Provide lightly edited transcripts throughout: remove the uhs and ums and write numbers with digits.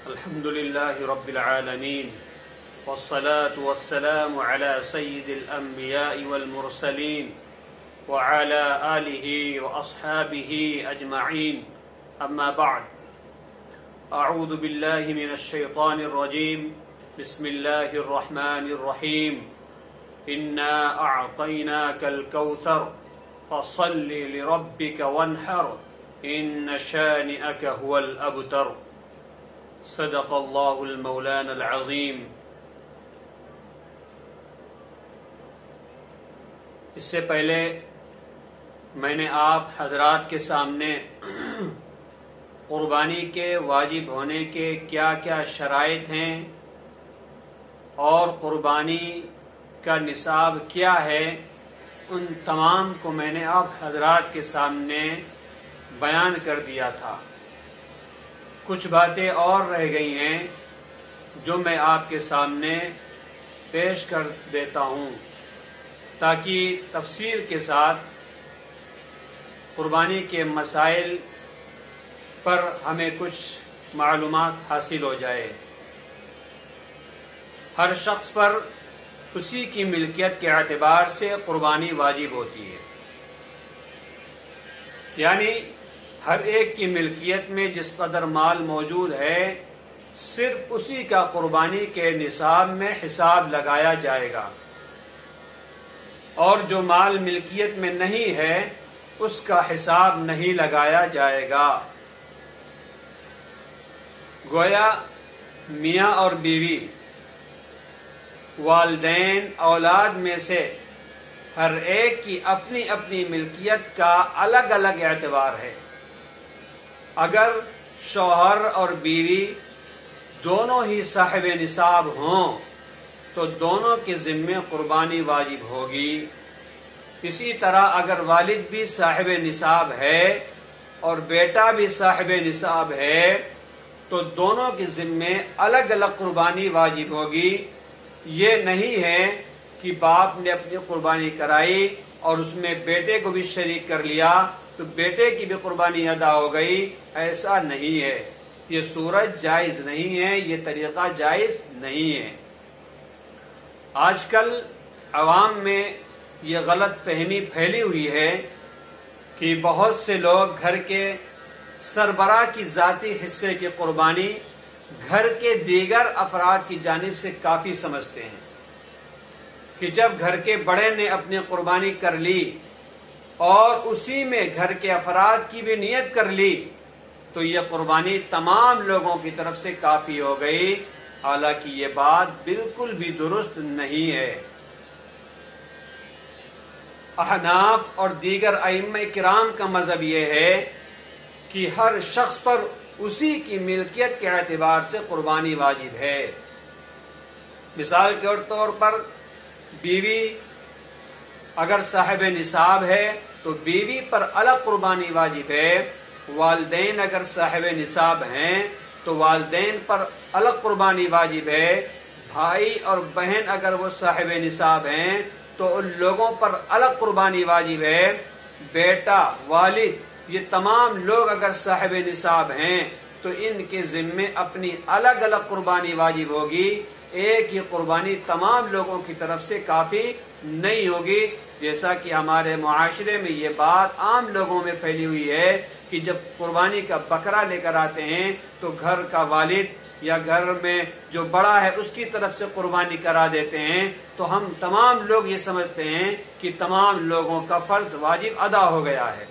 الحمد لله رب العالمين والصلاة والسلام على سيد الأنبياء والمرسلين وعلى آله وأصحابه أجمعين أما بعد أعوذ بالله من الشيطان الرجيم بسم الله الرحمن الرحيم إنا أعطيناك الكوثر فصل لربك وانحر إن شانئك هو الأبتر صدق اللہ المولانا العظیم۔ اس سے پہلے میں نے آپ حضرات کے سامنے قربانی کے واجب ہونے کے کیا کیا شرائط ہیں اور قربانی کا نصاب کیا ہے، ان تمام کو میں نے آپ حضرات کے سامنے بیان کر دیا تھا۔ کچھ باتیں اور رہ گئی ہیں جو میں آپ کے سامنے پیش کر دیتا ہوں تاکہ تفصیل کے ساتھ قربانی کے مسائل پر ہمیں کچھ معلومات حاصل ہو جائے۔ ہر شخص پر اسی کی ملکیت کے اعتبار سے قربانی واجب ہوتی ہے، یعنی ہر ایک کی ملکیت میں جس قدر مال موجود ہے صرف اسی کا قربانی کے نصاب میں حساب لگایا جائے گا، اور جو مال ملکیت میں نہیں ہے اس کا حساب نہیں لگایا جائے گا۔ گویا میاں اور بیوی، والدین، اولاد میں سے ہر ایک کی اپنی اپنی ملکیت کا الگ الگ اعتبار ہے۔ اگر شوہر اور بیوی دونوں ہی صاحب نصاب ہوں تو دونوں کے ذمے قربانی واجب ہوگی۔ اسی طرح اگر والد بھی صاحب نصاب ہے اور بیٹا بھی صاحب نصاب ہے تو دونوں کے ذمے الگ الگ قربانی واجب ہوگی۔ یہ نہیں ہے کہ باپ نے اپنی قربانی کرائی اور اس میں بیٹے کو بھی شریک کر لیا تو بیٹے کی بھی قربانی ادا ہو گئی، ایسا نہیں ہے۔ یہ صورت جائز نہیں ہے، یہ طریقہ جائز نہیں ہے۔ آج کل عوام میں یہ غلط فہمی پھیلی ہوئی ہے کہ بہت سے لوگ گھر کے سربراہ کی ذاتی حصے کی قربانی گھر کے دیگر افراد کی جانب سے کافی سمجھتے ہیں کہ جب گھر کے بڑے نے اپنی قربانی کر لی اور اسی میں گھر کے افراد کی بھی نیت کر لی تو یہ قربانی تمام لوگوں کی طرف سے کافی ہو گئی، حالانکہ یہ بات بالکل بھی درست نہیں ہے۔ احناف اور دیگر ائمہ کرام کا مذہب یہ ہے کہ ہر شخص پر اسی کی ملکیت کے اعتبار سے قربانی واجب ہے۔ مثال کے طور پر بیوی اگر صاحب نصاب ہے تو بیوی پر الگ قربانی واجب ہے، والدین اگر صاحب نصاب ہیں تو والدین پر الگ قربانی واجب ہے، بھائی اور بہن اگر وہ صاحب نصاب ہیں تو ان لوگوں پر الگ قربانی واجب ہے، بیٹا، والد، یہ تمام لوگ اگر صاحب نصاب ہیں تو ان کے ذمے اپنی الگ الگ قربانی واجب ہوگی، ایک ہی قربانی تمام لوگوں کی طرف سے کافی نہیں ہوگی۔ جیسا کہ ہمارے معاشرے میں یہ بات عام لوگوں میں پھیلی ہوئی ہے کہ جب قربانی کا بکرا لے کر آتے ہیں تو گھر کا والد یا گھر میں جو بڑا ہے اس کی طرف سے قربانی کرا دیتے ہیں، تو ہم تمام لوگ یہ سمجھتے ہیں کہ تمام لوگوں کا فرض واجب ادا ہو گیا ہے،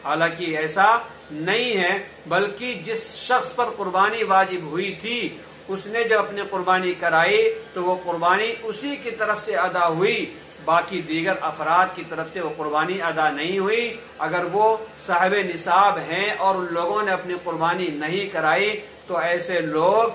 حالانکہ ایسا نہیں ہے، بلکہ جس شخص پر قربانی واجب ہوئی تھی اس نے جب اپنی قربانی کرائی تو وہ قربانی اسی کی طرف سے ادا ہوئی، باقی دیگر افراد کی طرف سے وہ قربانی ادا نہیں ہوئی۔ اگر وہ صاحب نصاب ہیں اور ان لوگوں نے اپنی قربانی نہیں کرائی تو ایسے لوگ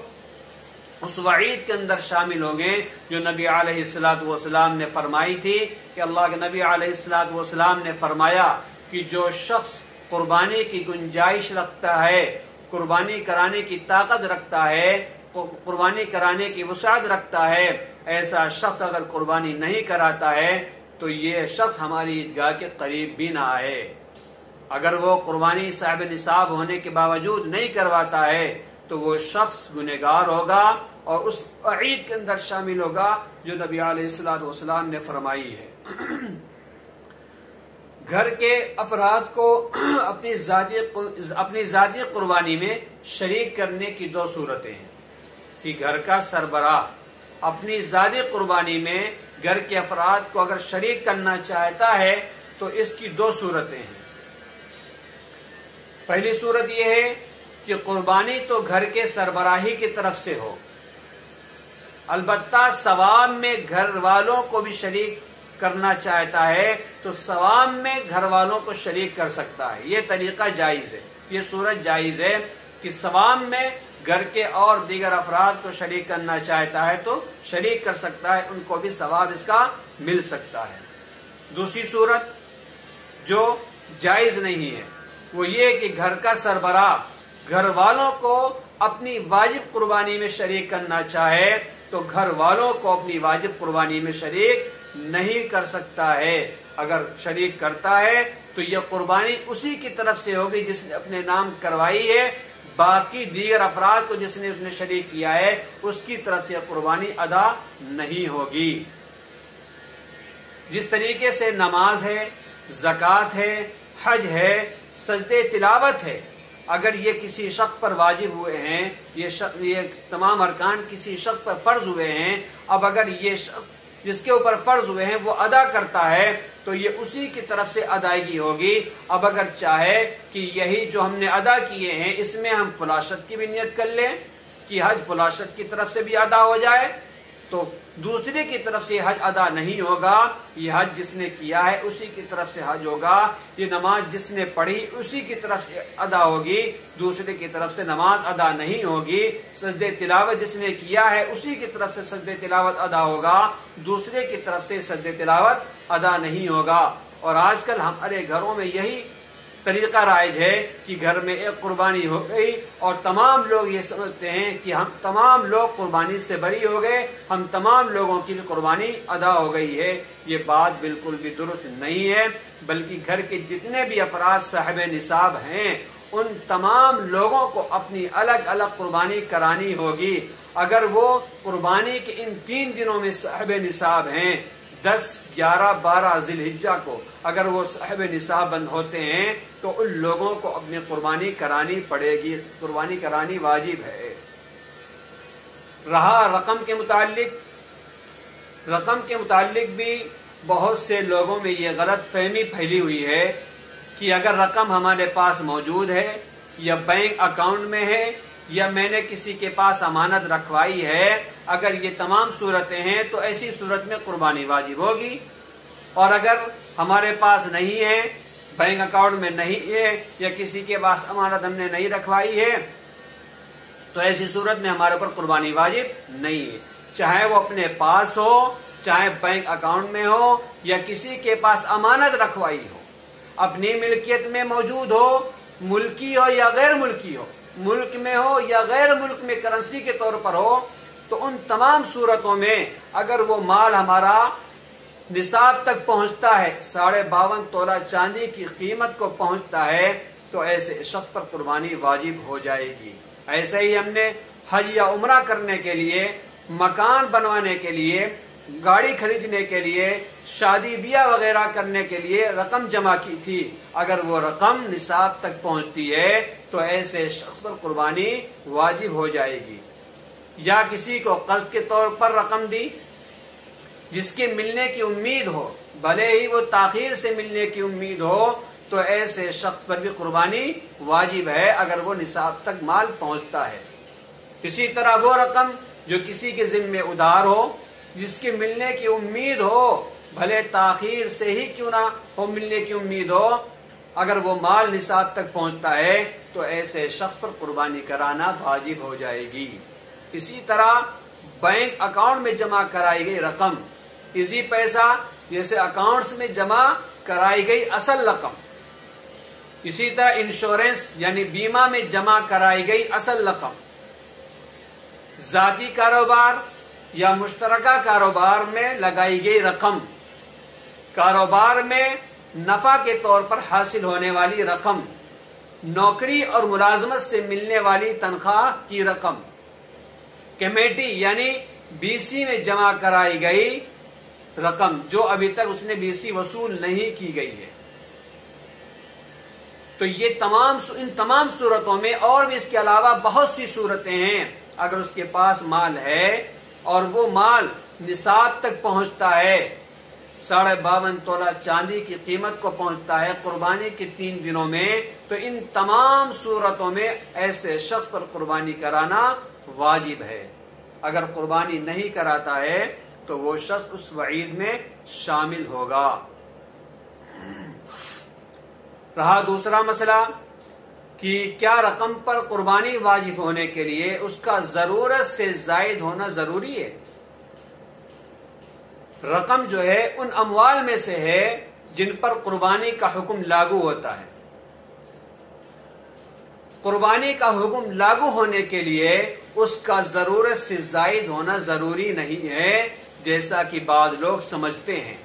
اس وعید کے اندر شامل ہوں گے جو نبی علیہ السلام نے فرمائی تھی کہ اللہ کے نبی علیہ السلام نے فرمایا کہ جو شخص قربانی کی گنجائش رکھتا ہے، قربانی کرانے کی طاقت رکھتا ہے، قربانی کرانے کی وسعت رکھتا ہے، ایسا شخص اگر قربانی نہیں کراتا ہے تو یہ شخص ہماری عیدگاہ کے قریب بھی نہ آئے۔ اگر وہ قربانی صاحب نصاب ہونے کے باوجود نہیں کرواتا ہے تو وہ شخص گنہگار ہوگا اور اس وعید کے اندر شامل ہوگا جو نبی علیہ الصلوۃ والسلام نے فرمائی ہے۔ گھر کے افراد کو اپنی ذاتی قربانی میں شریک کرنے کی دو صورتیں ہیں کہ گھر کا سربراہ اپنی ذاتی قربانی میں گھر کے افراد کو اگر شریک کرنا چاہتا ہے تو اس کی دو صورتیں ہیں۔ پہلی صورت یہ ہے کہ قربانی تو گھر کے سربراہی کی طرف سے ہو، البتہ ثواب میں گھر والوں کو بھی شریک کرنا چاہتا ہے تو ثواب میں گھر والوں کو شریک کر سکتا ہے۔ یہ طریقہ جائز ہے، یہ صورت جائز ہے کہ ثواب میں گھر کے اور دیگر افراد کو شریک کرنا چاہتا ہے تو شریک کر سکتا ہے، ان کو بھی ثواب اس کا مل سکتا ہے۔ دوسری صورت جو جائز نہیں ہے وہ یہ کہ گھر کا سربراہ گھر والوں کو اپنی واجب قربانی میں شریک کرنا چاہے تو گھر والوں کو اپنی واجب قربانی میں شریک نہیں کر سکتا ہے۔ اگر شریک کرتا ہے تو یہ قربانی اسی کی طرف سے ہوگی جس نے اپنے نام کروائی ہے، باقی دیگر افراد کو جس نے شریک کیا ہے اس کی طرف سے قربانی ادا نہیں ہوگی۔ جس طریقے سے نماز ہے، زکوٰۃ ہے، حج ہے، سجدے تلاوت ہے، اگر یہ کسی شخص پر واجب ہوئے ہیں، یہ تمام ارکان کسی شخص پر فرض ہوئے ہیں، اب اگر یہ شخص جس کے اوپر فرض ہوئے ہیں وہ ادا کرتا ہے تو یہ اسی کی طرف سے ادائیگی ہوگی۔ اب اگر چاہے کہ یہی جو ہم نے ادا کیے ہیں اس میں ہم فلاشت کی بھی نیت کر لیں کہ حج فلاشت کی طرف سے بھی ادا ہو جائے تو دوسرے کی طرف سے حج ادا نہیں ہوگا، یہ حج جس نے کیا ہے اسی کی طرف سے حج ہوگا، یہ نماز جس نے پڑھی اسی کی طرف سے ادا ہوگی، دوسرے کی طرف سے نماز ادا نہیں ہوگی۔ سجدے تلاوت جس نے کیا ہے اسی کی طرف سے سجدے تلاوت ادا ہوگا، دوسرے کی طرف سے سجدے تلاوت ادا نہیں ہوگا۔ اور آج کل ہمارے گھروں میں یہی طریقہ رائج ہے کہ گھر میں ایک قربانی ہو گئی اور تمام لوگ یہ سمجھتے ہیں کہ ہم تمام لوگ قربانی سے بری ہو گئے، ہم تمام لوگوں کی قربانی ادا ہو گئی ہے۔ یہ بات بالکل بھی درست نہیں ہے، بلکہ گھر کے جتنے بھی افراد صاحب نصاب ہیں ان تمام لوگوں کو اپنی الگ الگ قربانی کرانی ہوگی۔ اگر وہ قربانی کے ان 3 دنوں میں صاحب نصاب ہیں، 10، 11، 12 ذی الحجہ کو اگر وہ صاحب نصاب بند ہوتے ہیں تو ان لوگوں کو اپنی قربانی کرانی پڑے گی، قربانی کرانی واجب ہے۔ رہا رقم کے متعلق بھی بہت سے لوگوں میں یہ غلط فہمی پھیلی ہوئی ہے کہ اگر رقم ہمارے پاس موجود ہے یا بینک اکاؤنٹ میں ہے یا میں نے کسی کے پاس امانت رکھوائی ہے، اگر یہ تمام صورتیں ہیں تو ایسی صورت میں قربانی واجب ہوگی، اور اگر ہمارے پاس نہیں ہے، بینک اکاؤنٹ میں نہیں ہے یا کسی کے پاس امانت ہم نے نہیں رکھوائی ہے تو ایسی صورت میں ہمارے اوپر قربانی واجب نہیں ہے، چاہے وہ اپنے پاس ہو، چاہے بینک اکاؤنٹ میں ہو یا کسی کے پاس امانت رکھوائی ہو، اپنی ملکیت میں موجود ہو، ملکی ہو یا غیر ملکی ہو، ملک میں ہو یا غیر ملک میں کرنسی کے طور پر ہو، تو ان تمام صورتوں میں اگر وہ مال ہمارا نصاب تک پہنچتا ہے، 52.5 تولہ چاندی کی قیمت کو پہنچتا ہے تو ایسے شخص پر قربانی واجب ہو جائے گی۔ ایسے ہی ہم نے حج یا عمرہ کرنے کے لیے، مکان بنوانے کے لیے، گاڑی خریدنے کے لیے، شادی بیاہ وغیرہ کرنے کے لیے رقم جمع کی تھی، اگر وہ رقم نصاب تک پہنچتی ہے تو ایسے شخص پر قربانی واجب ہو جائے گی۔ یا کسی کو قرض کے طور پر رقم دی جس کے ملنے کی امید ہو، بھلے ہی وہ تاخیر سے ملنے کی امید ہو، تو ایسے شخص پر بھی قربانی واجب ہے اگر وہ نصاب تک مال پہنچتا ہے۔ اسی طرح وہ رقم جو کسی کے ذمے ادھار ہو، جس کے ملنے کی امید ہو، بھلے تاخیر سے ہی کیوں نہ ہو ملنے کی امید ہو، اگر وہ مال نصاب تک پہنچتا ہے تو ایسے شخص پر قربانی کرانا واجب ہو جائے گی۔ اسی طرح بینک اکاؤنٹ میں جمع کرائی گئی رقم، اسی پیسہ جیسے اکاؤنٹس میں جمع کرائی گئی اصل رقم، اسی طرح انشورنس یعنی بیمہ میں جمع کرائی گئی اصل رقم، ذاتی کاروبار یا مشترکہ کاروبار میں لگائی گئی رقم، کاروبار میں نفع کے طور پر حاصل ہونے والی رقم، نوکری اور ملازمت سے ملنے والی تنخواہ کی رقم کمیٹی یعنی بی سی میں جمع کرائی گئی رقم جو ابھی تک اس نے بی سی وصول نہیں کی گئی ہے. تو یہ ان تمام صورتوں میں اور بھی اس کے علاوہ بہت سی صورتیں ہیں. اگر اس کے پاس مال ہے اور وہ مال نصاب تک پہنچتا ہے 52.5 تولہ چاندی کی قیمت کو پہنچتا ہے قربانی کے 3 دنوں میں, تو ان تمام صورتوں میں ایسے شخص پر قربانی کرانا واجب ہے. اگر قربانی نہیں کراتا ہے تو وہ شخص اس وعید میں شامل ہوگا. رہا دوسرا مسئلہ کہ کیا رقم پر قربانی واجب ہونے کے لیے اس کا ضرورت سے زائد ہونا ضروری ہے. رقم جو ہے ان اموال میں سے ہے جن پر قربانی کا حکم لاگو ہوتا ہے. قربانی کا حکم لاگو ہونے کے لیے اس کا ضرورت سے زائد ہونا ضروری نہیں ہے, جیسا کہ بعض لوگ سمجھتے ہیں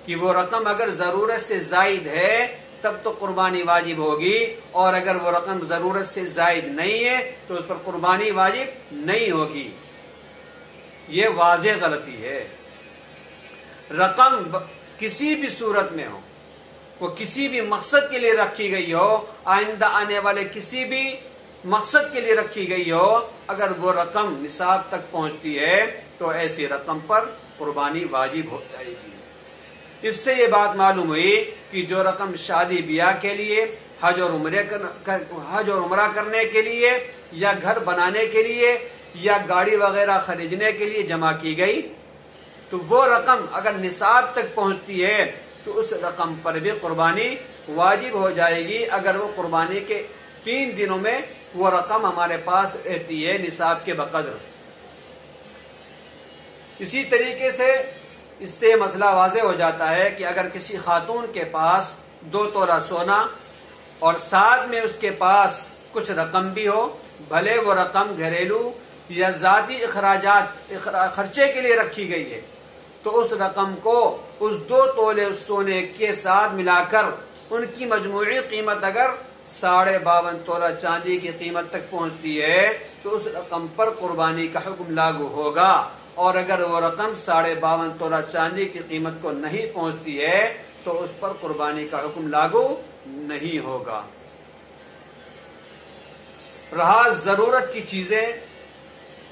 کہ وہ رقم اگر ضرورت سے زائد ہے تب تو قربانی واجب ہوگی, اور اگر وہ رقم ضرورت سے زائد نہیں ہے تو اس پر قربانی واجب نہیں ہوگی. یہ واضح غلطی ہے. رقم کسی بھی صورت میں ہو, وہ کسی بھی مقصد کے لیے رکھی گئی ہو, آئندہ آنے والے کسی بھی مقصد کے لیے رکھی گئی ہو, اگر وہ رقم نصاب تک پہنچتی ہے تو ایسی رقم پر قربانی واجب ہو جائے گی. اس سے یہ بات معلوم ہوئی کہ جو رقم شادی بیاہ کے لیے, حج اور عمرہ کرنے کے لیے, یا گھر بنانے کے لیے, یا گاڑی وغیرہ خریدنے کے لیے جمع کی گئی, تو وہ رقم اگر نصاب تک پہنچتی ہے تو اس رقم پر بھی قربانی واجب ہو جائے گی, اگر وہ قربانی کے 3 دنوں میں وہ رقم ہمارے پاس رہتی ہے نصاب کے بقدر. اسی طریقے سے اس سے مسئلہ واضح ہو جاتا ہے کہ اگر کسی خاتون کے پاس 2 تولہ سونا اور ساتھ میں اس کے پاس کچھ رقم بھی ہو, بھلے وہ رقم گھریلو یا ذاتی اخراجات خرچے کے لیے رکھی گئی ہے, تو اس رقم کو اس 2 تولے سونے کے ساتھ ملا کر ان کی مجموعی قیمت اگر 52.5 تولہ چاندی کی قیمت تک پہنچتی ہے تو اس رقم پر قربانی کا حکم لاگو ہوگا, اور اگر وہ رقم 52.5 تولہ چاندی کی قیمت کو نہیں پہنچتی ہے تو اس پر قربانی کا حکم لاگو نہیں ہوگا. رہا ضرورت کی چیزیں,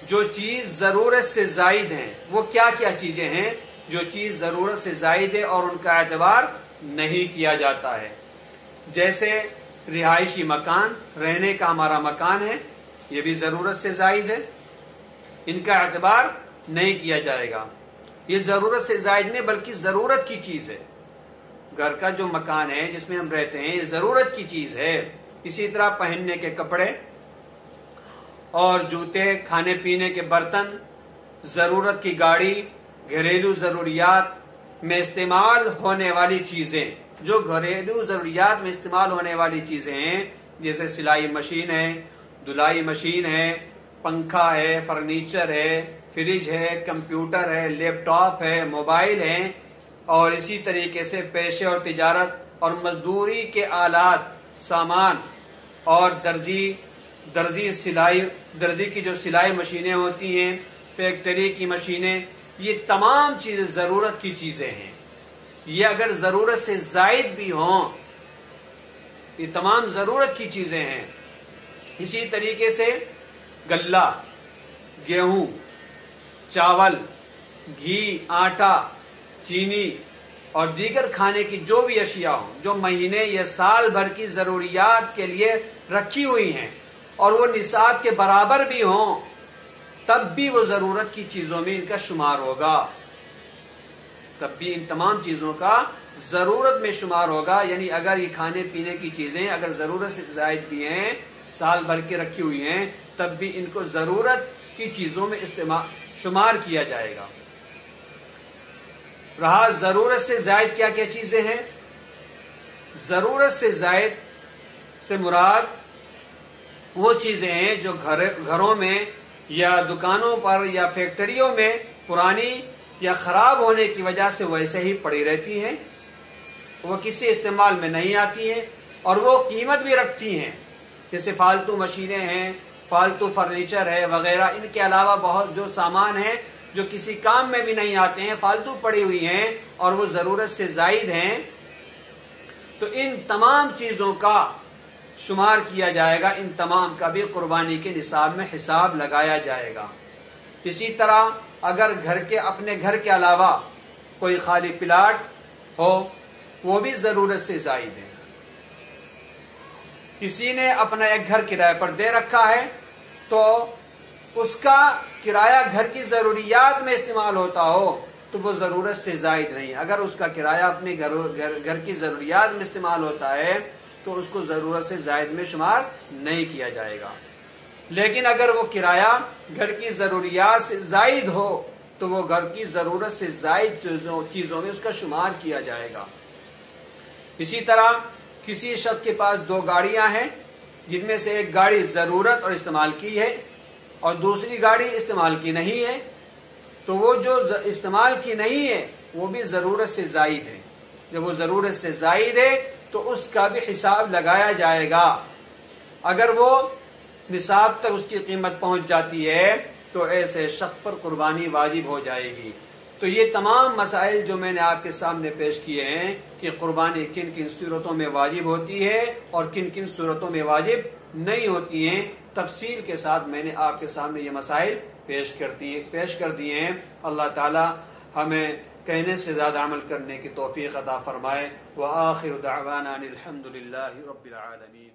جو چیز ضرورت سے زائد ہیں وہ کیا کیا چیزیں ہیں جو چیز ضرورت سے زائد ہے اور ان کا اعتبار نہیں کیا جاتا ہے. جیسے رہائشی مکان, رہنے کا ہمارا مکان ہے, یہ بھی ضرورت سے زائد ہے, ان کا اعتبار نہیں کیا جائے گا. یہ ضرورت سے زائد نہیں بلکہ ضرورت کی چیز ہے. گھر کا جو مکان ہے جس میں ہم رہتے ہیں یہ ضرورت کی چیز ہے. اسی طرح پہننے کے کپڑے اور جوتے, کھانے پینے کے برتن, ضرورت کی گاڑی, گھریلو ضروریات میں استعمال ہونے والی چیزیں, جو گھریلو ضروریات میں استعمال ہونے والی چیزیں ہیں جیسے سلائی مشین ہے, دھلائی مشین ہے, پنکھا ہے, فرنیچر ہے, فریج ہے, کمپیوٹر ہے, لیپ ٹاپ ہے, موبائل ہے, اور اسی طریقے سے پیشے اور تجارت اور مزدوری کے آلات, سامان, اور درزی کی جو سلائی مشینیں ہوتی ہیں, فیکٹری کی مشینیں, یہ تمام چیزیں ضرورت کی چیزیں ہیں. یہ اگر ضرورت سے زائد بھی ہوں, یہ تمام ضرورت کی چیزیں ہیں. اسی طریقے سے غلہ, گیہوں, چاول, گھی, آٹا, چینی اور دیگر کھانے کی جو بھی اشیاء ہوں جو مہینے یا سال بھر کی ضروریات کے لیے رکھی ہوئی ہیں اور وہ نصاب کے برابر بھی ہوں, تب بھی وہ ضرورت کی چیزوں میں ان کا شمار ہوگا. تب بھی ان تمام چیزوں کا ضرورت میں شمار ہوگا. یعنی اگر یہ کھانے پینے کی چیزیں اگر ضرورت سے زائد بھی ہیں, سال بھر کے رکھی ہوئی ہیں, تب بھی ان کو ضرورت کی چیزوں میں شمار کیا جائے گا. رہا ضرورت سے زائد کیا کیا چیزیں ہیں. ضرورت سے زائد سے مراد وہ چیزیں ہیں جو گھروں میں یا دکانوں پر یا فیکٹریوں میں پرانی یا خراب ہونے کی وجہ سے ویسے ہی پڑی رہتی ہیں, وہ کسی استعمال میں نہیں آتی ہیں, اور وہ قیمت بھی رکھتی ہیں، جیسے فالتو مشینیں ہیں، فالتو فرنیچر ہے وغیرہ، ان کے علاوہ بہت جو سامان ہیں جو کسی کام میں بھی نہیں آتے ہیں، فالتو پڑی ہوئی ہیں اور وہ ضرورت سے زائد ہیں، تو ان تمام چیزوں کا شمار کیا جائے گا، ان تمام کا بھی قربانی کے نصاب میں حساب لگایا جائے گا۔ اسی طرح اگر اپنے گھر کے علاوہ کوئی خالی پلاٹ ہو، وہ بھی ضرورت سے زائد ہے۔ کسی نے اپنا ایک گھر کرائے پر دے رکھا ہے تو اس کا کرایہ گھر کی ضروریات میں استعمال ہوتا ہو تو وہ ضرورت سے زائد نہیں۔ اگر اس کا کرایہ اپنے گھر کی ضروریات میں استعمال ہوتا ہے تو اس کو ضرورت سے زائد میں شمار نہیں کیا جائے گا، لیکن اگر وہ کرایہ گھر کی ضروریات سے زائد ہو تو وہ گھر کی ضرورت سے زائد چیزوں میں اس کا شمار کیا جائے گا۔ اسی طرح کسی شخص کے پاس 2 گاڑیاں ہیں، جن میں سے ایک گاڑی ضرورت اور استعمال کی ہے اور دوسری گاڑی استعمال کی نہیں ہے، تو وہ جو استعمال کی نہیں ہے وہ بھی ضرورت سے زائد ہے۔ جب وہ ضرورت سے زائد ہے تو اس کا بھی حساب لگایا جائے گا۔ اگر وہ نصاب تک اس کی قیمت پہنچ جاتی ہے تو ایسے شخص پر قربانی واجب ہو جائے گی۔ تو یہ تمام مسائل جو میں نے آپ کے سامنے پیش کیے ہیں کہ قربانی کن کن صورتوں میں واجب ہوتی ہے اور کن کن صورتوں میں واجب نہیں ہوتی ہیں، تفصیل کے ساتھ میں نے آپ کے سامنے یہ مسائل پیش کر دیے ہیں۔ اللہ تعالی ہمیں کہنے سے زیادہ عمل کرنے کی توفیق عطا فرمائے۔ وآخر دعوانا الحمد للہ رب العالمین۔